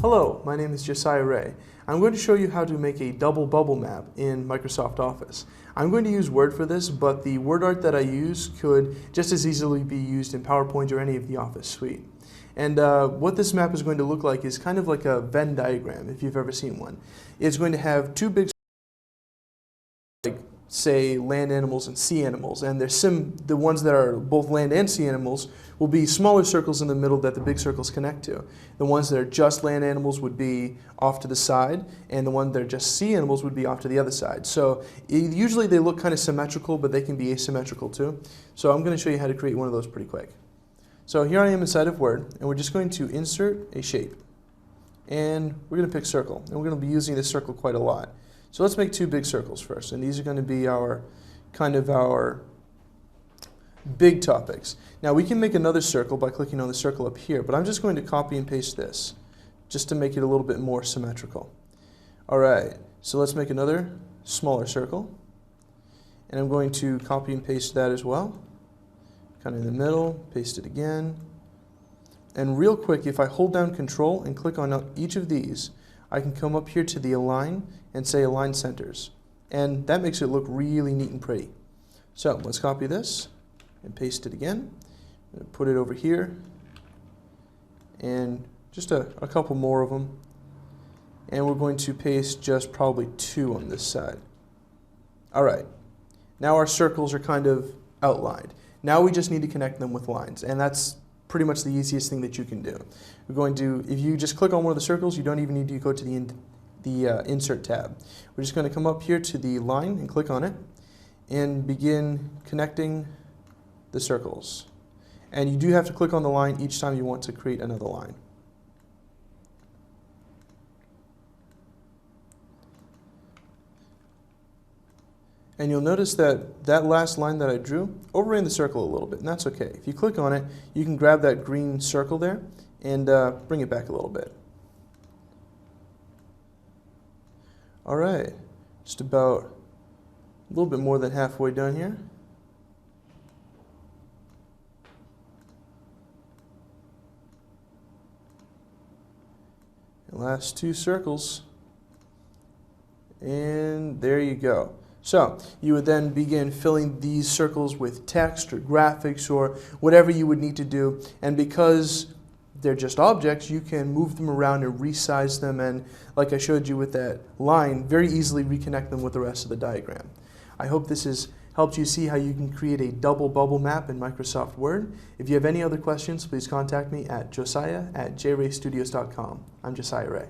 Hello, my name is Josiah Ray. I'm going to show you how to make a double bubble map in Microsoft Office. I'm going to use Word for this, but the word art that I use could just as easily be used in PowerPoint or any of the Office suite. And what this map is going to look like is kind of like a Venn diagram, if you've ever seen one. It's going to have two big, like, say, land animals and sea animals, and the ones that are both land and sea animals will be smaller circles in the middle that the big circles connect to. The ones that are just land animals would be off to the side, and the ones that are just sea animals would be off to the other side. So usually they look kind of symmetrical, but they can be asymmetrical too. So I'm going to show you how to create one of those pretty quick. So here I am inside of Word, and we're just going to insert a shape. And we're going to pick circle, and we're going to be using this circle quite a lot. So let's make two big circles first, and these are going to be our big topics. Now we can make another circle by clicking on the circle up here, but I'm just going to copy and paste this just to make it a little bit more symmetrical. Alright, so let's make another smaller circle, and I'm going to copy and paste that as well. Kind of in the middle, paste it again. And real quick, if I hold down Control and click on each of these, I can come up here to the Align and say Align Centers. And that makes it look really neat and pretty. So let's copy this and paste it again. Put it over here. And just a couple more of them. And we're going to paste just probably two on this side. Alright, now our circles are kind of outlined. Now we just need to connect them with lines, and that's pretty much the easiest thing that you can do. We're going to, if you just click on one of the circles, you don't even need to go to the Insert tab. We're just going to come up here to the line and click on it and begin connecting the circles. And you do have to click on the line each time you want to create another line. And you'll notice that that last line that I drew overran the circle a little bit, and that's okay. If you click on it, you can grab that green circle there and bring it back a little bit. Alright, just about a little bit more than halfway done here. And last two circles, and there you go. So you would then begin filling these circles with text or graphics or whatever you would need to do, and because they're just objects, you can move them around and resize them, and like I showed you with that line, very easily reconnect them with the rest of the diagram. I hope this has helped you see how you can create a double bubble map in Microsoft Word. If you have any other questions, please contact me at josiah@jraystudios.com. I'm Josiah Ray.